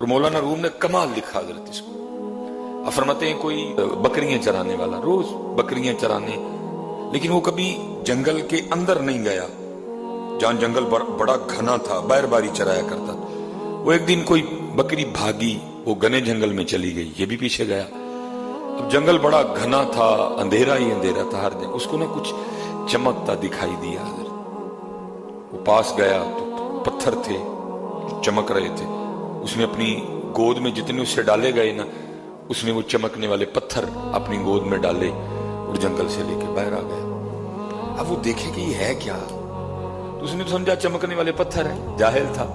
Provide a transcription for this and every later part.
اور مولانا روم نے کمال لکھا حضرت اس کو. آپ فرماتے ہیں کوئی بکریاں چرانے والا روز بکریاں چرانے، لیکن وہ کبھی جنگل کے اندر نہیں گیا جہاں جنگل بڑا گھنا تھا، باہر باری چرایا کرتا تھا. وہ ایک دن کوئی بکری بھاگی، وہ گھنے جنگل میں چلی گئی، یہ بھی پیچھے گیا. اب جنگل بڑا گھنا تھا، اندھیرا ہی اندھیرا تھا ہر جگہ. اس کو نہ کچھ چمکتا دکھائی دیا. وہ پاس گیا تو پتھر تھے چمک رہے تھے. اس نے اپنی گود میں جتنے اس سے ڈالے گئے نا، اس نے وہ چمکنے والے پتھر اپنی گود میں ڈالے اور جنگل سے لے کے باہر آ گیا. اب وہ دیکھے کہ یہ ہے کیا، تو اس نے سمجھا چمکنے والے پتھر ہیں. جاہل تھا،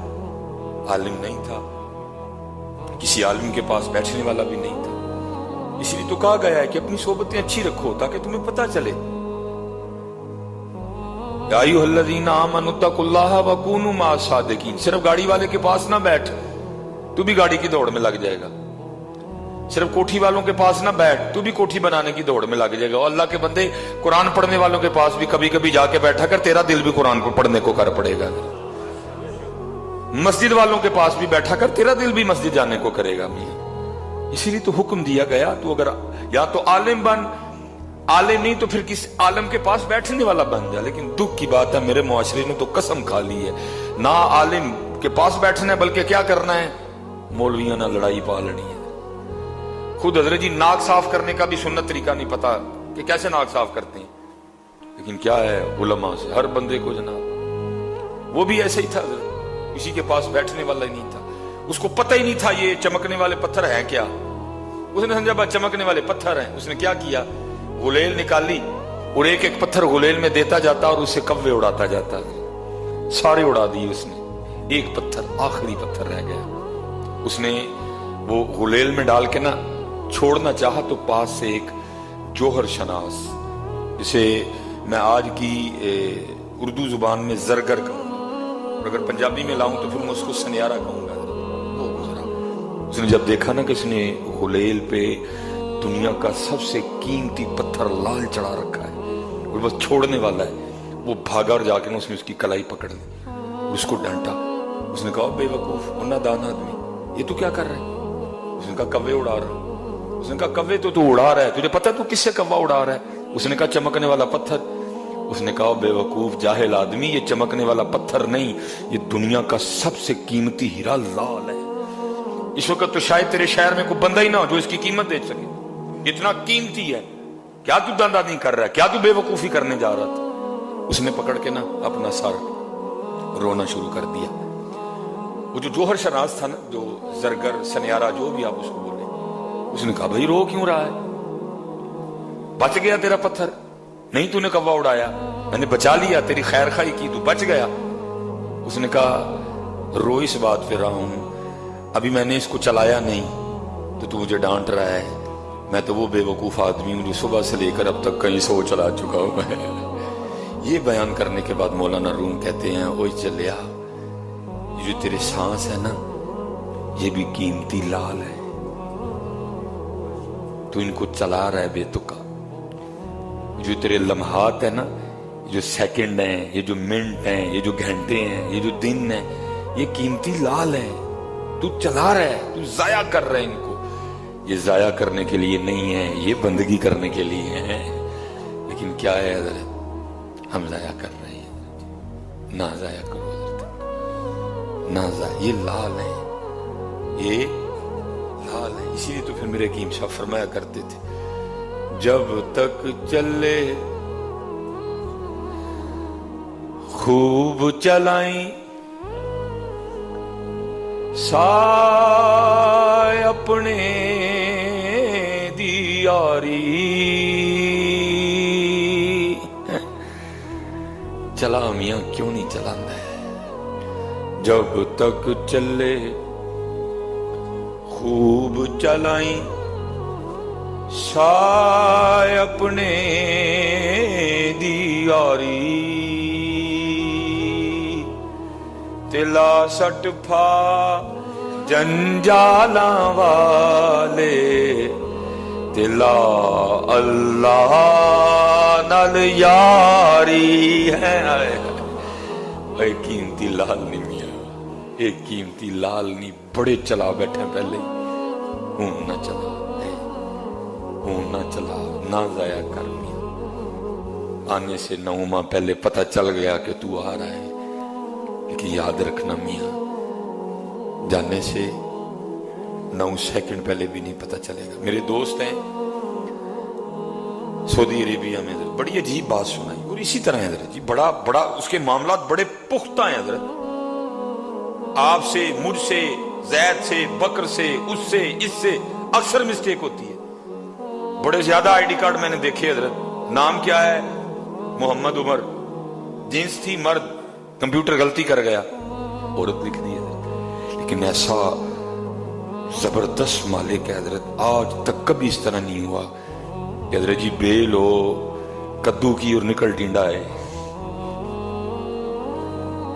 عالم نہیں تھا، کسی عالم کے پاس بیٹھنے والا بھی نہیں تھا. اس لیے تو کہا گیا ہے کہ اپنی صحبتیں اچھی رکھو تاکہ تمہیں پتہ چلے. یا ایھا الذین آمنوا اتقوا اللہ وکونوا مع الصادقین. صرف گاڑی والے کے پاس نہ بیٹھ، تو بھی گاڑی کی دوڑ میں لگ جائے گا. صرف کوٹھی والوں کے پاس نہ بیٹھ، تو بھی کوٹھی بنانے کی دوڑ میں لگ جائے گا. اور اللہ کے بندے قرآن پڑھنے والوں کے پاس بھی کبھی کبھی جا کے بیٹھا کر، تیرا دل بھی قرآن کو پڑھنے کو کر پڑے گا. مسجد والوں کے پاس بھی بیٹھا کر، تیرا دل بھی مسجد جانے کو کرے گا. میاں اسی لیے تو حکم دیا گیا، تو اگر یا تو عالم بن، عالم نہیں تو پھر کس عالم کے پاس بیٹھنے والا بن جا. لیکن دکھ کی بات ہے میرے معاشرے نے تو قسم کھا لی ہے، نہ عالم کے پاس بیٹھنا ہے بلکہ کیا کرنا ہے، مولویاں نہ لڑائی پالنی ہے. خود حضرت جی ناک صاف کرنے کا بھی سنت طریقہ نہیں پتا کہ کیسے ناک صاف کرتے ہیں، لیکن کیا ہے علماء سے ہر بندے کو جناب. وہ بھی ایسے ہی تھا حضرت، کسی کے پاس بیٹھنے والا ہی نہیں تھا. اس کو پتہ ہی نہیں تھا یہ چمکنے والے پتھر ہیں کیا. اس نے سمجھا بس چمکنے والے پتھر ہیں. اس نے کیا کیا، غلیل نکالی اور ایک ایک پتھر غلیل میں دیتا جاتا اور اسے کوے اڑاتا جاتا. سارے اڑا دیے اس نے، ایک پتھر آخری پتھر رہ گیا. اس نے وہ غلیل میں ڈال کے نا چھوڑنا چاہا تو پاس سے ایک جوہر شناس، جسے میں آج کی اردو زبان میں زرگر کہوں گا، اور اگر پنجابی میں لاؤں تو پھر میں اس کو سنیارہ کہوں گا. وہ گزرا. اس نے جب دیکھا نا کہ اس نے غلیل پہ دنیا کا سب سے قیمتی پتھر لال چڑھا رکھا ہے اور بس چھوڑنے والا ہے، وہ بھاگا اور جا کے نا اس نے اس کی کلائی پکڑ لی اور اس کو ڈانٹا. اس نے کہا بے وقوف اور نادان آدمی، یہ تو کیا کر رہا ہے. اس نے کہا کوے اڑا رہا. اس نے کہا کوے تو اڑا رہا ہے، تجھے پتہ تو کس سے کوا اڑا رہا ہے. اس نے کہا چمکنے والا پتھر. اس نے کہا بے وقوف جاہل آدمی، یہ چمکنے والا پتھر نہیں، یہ دنیا کا سب سے قیمتی ہیرا لال ہے. اس وقت تو شاید تیرے شہر میں کوئی بندہ ہی نہ ہو جو اس کی قیمت دے سکے، اتنا قیمتی ہے. کیا تو دندہ نہیں کر رہا ہے، کیا تو بے وقوفی کرنے جا رہا تھا. اس نے پکڑ کے نا اپنا سر رونا شروع کر دیا. وہ جو جوہر شناس تھا نا، جو زرگر سنیارہ جو بھی آپ اس کو بولے، اس نے کہا بھائی رو کیوں رہا ہے، بچ گیا تیرا پتھر. نہیں تو نے کوا اڑایا، میں نے بچا لیا، تیری خیر خواہی کی، تو بچ گیا. اس نے کہا رو اس بات پہ رہا ہوں، ابھی میں نے اس کو چلایا نہیں تو مجھے ڈانٹ رہا ہے. میں تو وہ بے وقوف آدمی ہوں جو صبح سے لے کر اب تک کہیں سو چلا چکا ہوں. یہ بیان کرنے کے بعد مولانا روم کہتے ہیں اوئے چلیا، جو تیرے سانس ہے نا یہ بھی قیمتی لال ہے، تو ان کو چلا رہا ہے بے تکا. جو تیرے لمحات ہے نا، جو سیکنڈ ہیں، یہ جو منٹ ہیں، یہ جو گھنٹے ہیں، یہ جو دن ہیں، یہ قیمتی لال ہے. تو چلا رہا ہے، تو ضائع کر رہا ہے ان کو. یہ ضائع کرنے کے لیے نہیں ہے، یہ بندگی کرنے کے لیے ہے. لیکن کیا ہے حضرت، ہم ضائع کر رہے ہیں. نہ ضائع کرو حضرت، نہ ضائع. یہ لال ہے، یہ لال ہے. اسی لیے تو پھر میرے حکیم صاحب فرمایا کرتے تھے جب تک چلے خوب چلائیں سائے اپنے دیاری. چلا میاں کیوں نہیں چلانا ہے. جب تک چلے خوب چلائیں سائے اپنے دیاری. تلا سٹ پھا جنجالاں والے، تلا اللہ نال یاری ہے. اے قیمتی لال نہیں میاں، اے قیمتی لال نہیں، बड़े चला बैठे पहले, हूं ना चला, हूं ना चला, ना जाया कर मियां। आने से 9 माह पहले पता चल गया कि तू आ रहा है, लेकिन याद रखना मियां, जाने से 9 सेकंड पहले भी नहीं पता चलेगा। मेरे दोस्त हैं सऊदी अरेबिया में, बड़ी अजीब बात सुनाई, और इसी तरह है हजरत जी, बड़ा बड़ा उसके मामला बड़े पुख्ता हैं हजरत। आपसे, मुझसे, जैद से, बकर से, उससे, इससे अक्सर मिस्टेक होती है। बड़े ज्यादा आईडी कार्ड मैंने देखे हजरत, नाम क्या है मोहम्मद उमर, जींस थी मर्द, कंप्यूटर गलती कर गया, औरत लिख दी है। लेकिन ऐसा जबरदस्त मालिक है हजरत, आज तक कभी इस तरह नहीं हुआ कि हजरत जी बेल हो कद्दू की और निकल टिंडा है।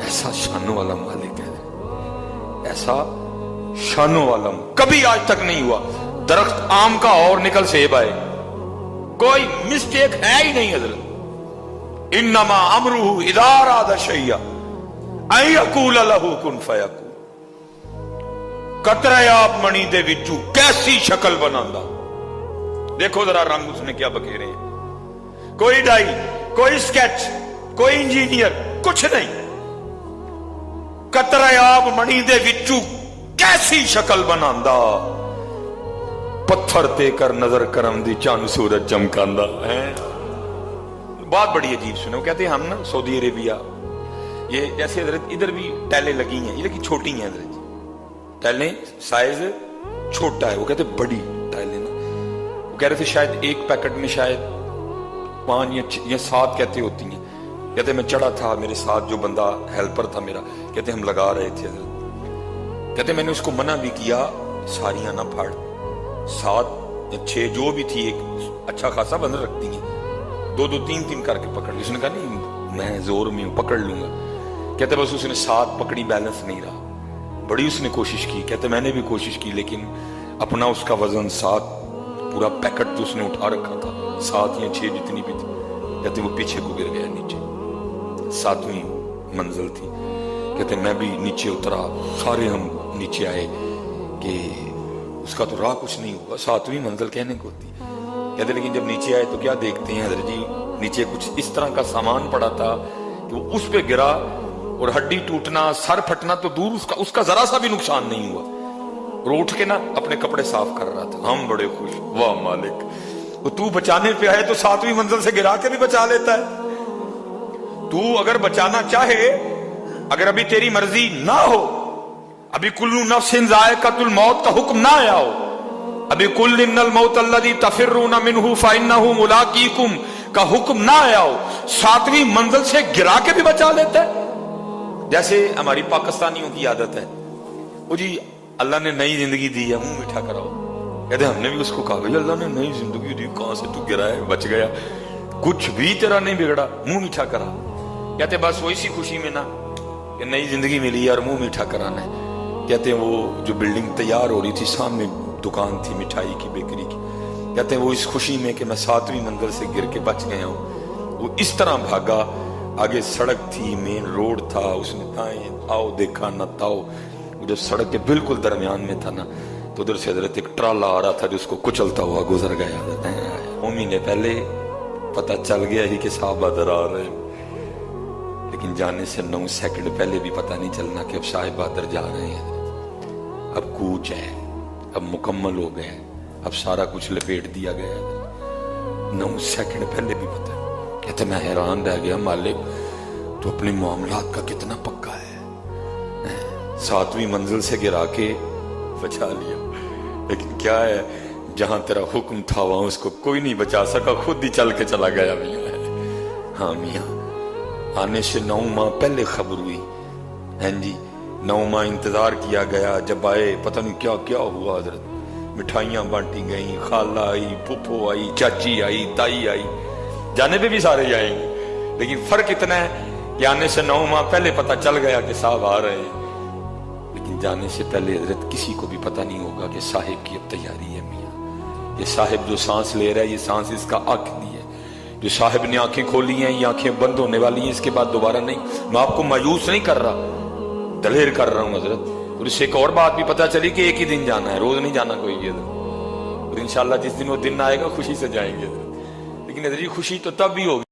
ऐसा शानों वाला मालिक है, ऐसा शानों वाला कभी आज तक नहीं हुआ। दरख्त आम का और निकल सेब आए, कोई मिस्टेक है ही नहीं हजरत। इन्नमा अमरुहु इज़ा अरादा शैअन अन यक़ूल लहू कुन फयकून। कतरे आप मणि दे विचू कैसी शक्ल बनांदा, देखो जरा रंग उसने क्या बखेरे हैं। कोई डाई, कोई स्केच, कोई इंजीनियर, कुछ नहीं। कतरे आप मणि दे विचू कैसी शक्ल बनांदा, पत्थर ते कर नजर करम दी चंद सूरज चमकांदा है। बात बड़ी अजीब सुने, वो कहते हैं हम ना सऊदी अरेबिया, ये जैसे हजरत इधर भी टाइलें लगी हैं, ये लेकिन छोटी हैं हजरत, टाइलें साइज छोटा है। वो कहते बड़ी टाइलें ना, वो कह रहे थे शायद एक पैकेट में शायद 5 या 7 कहते होती हैं। कहते मैं चढ़ा था, मेरे साथ जो बंदा हेल्पर था मेरा, कहते हम लगा रहे थे हजरत। कहते मैंने उसको मना भी किया, सारियां ना फाड़, 7 या 6 जो भी थी, एक अच्छा खासा बंद रखती हैं, 2-2 3-3 करके पकड़ ली। उसने कहा नहीं मैं जोर में हूं, पकड़ लूंगा। कहते बस उसने 7 पकड़ी, बैलेंस नहीं रहा, बड़ी उसने कोशिश की। कहते मैंने भी कोशिश की, लेकिन अपना उसका वजन 7 पूरा पैकेट जो उसने उठा रखा था, 7 या 6 जितनी भी थी, कहते वो पीछे को गिर गया नीचे। 7वीं मंजिल थी। कहते मैं भी नीचे उतरा, सारे हम नीचे आए कि उसका तो राह कुछ नहीं हुआ, 7वीं मंजिल कहने को होती। कहते लेकिन जब नीचे आए तो क्या देखते हैं हजरत जी, नीचे कुछ इस तरह का सामान पड़ा था कि वो उस पे गिरा, और हड्डी टूटना, सर फटना तो दूर, उसका जरा सा भी नुकसान नहीं हुआ। और उठ के ना अपने कपड़े साफ कर रहा था। हम बड़े खुश, वाह मालिक, वो तू बचाने पे आए तो 7वीं मंजिल से गिरा के भी बचा लेता है। तू अगर बचाना चाहे, अगर अभी तेरी मर्जी ना हो, अभी कुल्लू नफ्सिन ज़ाइक़तुल मौत का हुक्म ना आया हो, अभी कुल इन्नल मौत अल्लज़ी तफ़िर्रूना मिन्हु फ़इन्नहु मुलाक़ीकुम का हुक्म ना आया हो, 7वीं मंजिल से गिरा के भी बचा लेता है। जैसे हमारी पाकिस्तानियों की आदत है, वो जी अल्लाह ने नई जिंदगी दी है, मुंह मीठा कराओ। कहते हमने भी उसको कहा भाई अल्लाह ने नई जिंदगी दी, कहां से तू गिरा है, बच गया, कुछ भी तेरा नहीं बिगड़ा, मुंह मीठा करा। कहते बस वो इसी खुशी में ना कि नई जिंदगी मिली है और मुंह मीठा कराना है। कहते वो जो बिल्डिंग तैयार हो रही थी, सामने दुकान थी मिठाई की, बेकरी की, कहते वो इस खुशी में कि मैं 7वीं मंजिल से गिर के बच गया हूं, वो इस तरह भागा। आगे सड़क थी, मेन रोड था, उसने दाएं आओ देखा न ताओ, जब सड़क के बिल्कुल दरमियान में था ना, तो उधर से हजरत एक ट्राला आ रहा था जो उसको कुचलता हुआ गुजर गया। 9 महीने पहले पता चल गया ही कि साहब बदर आ रहे हैं, लेकिन जाने से 9 सेकंड पहले भी पता नहीं चलना कि अब साहिब बहादुर जा रहे हैं। अब कूच है, अब मुकम्मल हो गए, अब सारा कुछ लपेट दिया गया। 9 सेकंड पहले भी पता। कहते मैं हैरान रह गया, मालिक तो अपने मामलात का कितना पक्का है, 7वीं मंजिल से गिरा के बचा लिया। लेकिन क्या है, जहां तेरा हुक्म था वहां उसको कोई नहीं बचा सका, खुद ही चल के चला गया मियां। हाँ मियां, आने से 9 माह पहले खबर हुई, हैं जी 9 माह इंतजार किया गया। जब आए पता नहीं क्या क्या हुआ हजरत, मिठाइयां बांटी गई, खाला आई, फूफो आई, चाची आई, ताई आई, जाने पे भी सारे जाएंगे, लेकिन फर्क इतना है कि आने से 9 माह पहले पता चल गया कि साहब आ रहे हैं, लेकिन जाने से पहले हजरत किसी को भी पता नहीं होगा कि साहिब की अब तैयारी है। मियां ये साहिब जो सांस ले रहा है, ये सांस इसका आखिरी है। जो साहिब ने आंखें खोली हैं, ये आंखें बंद होने वाली हैं, इसके बाद दोबारा नहीं। मैं आपको मायूस नहीं कर रहा, दलेर कर रहा हूं हजरत। اور اس سے ایک اور بات بھی پتہ چلی کہ ایک ہی دن جانا ہے، روز نہیں جانا کوئی ادھر، اور انشاءاللہ جس دن وہ دن آئے گا خوشی سے جائیں گے ادھر، لیکن ادھر خوشی تو تب بھی ہوگی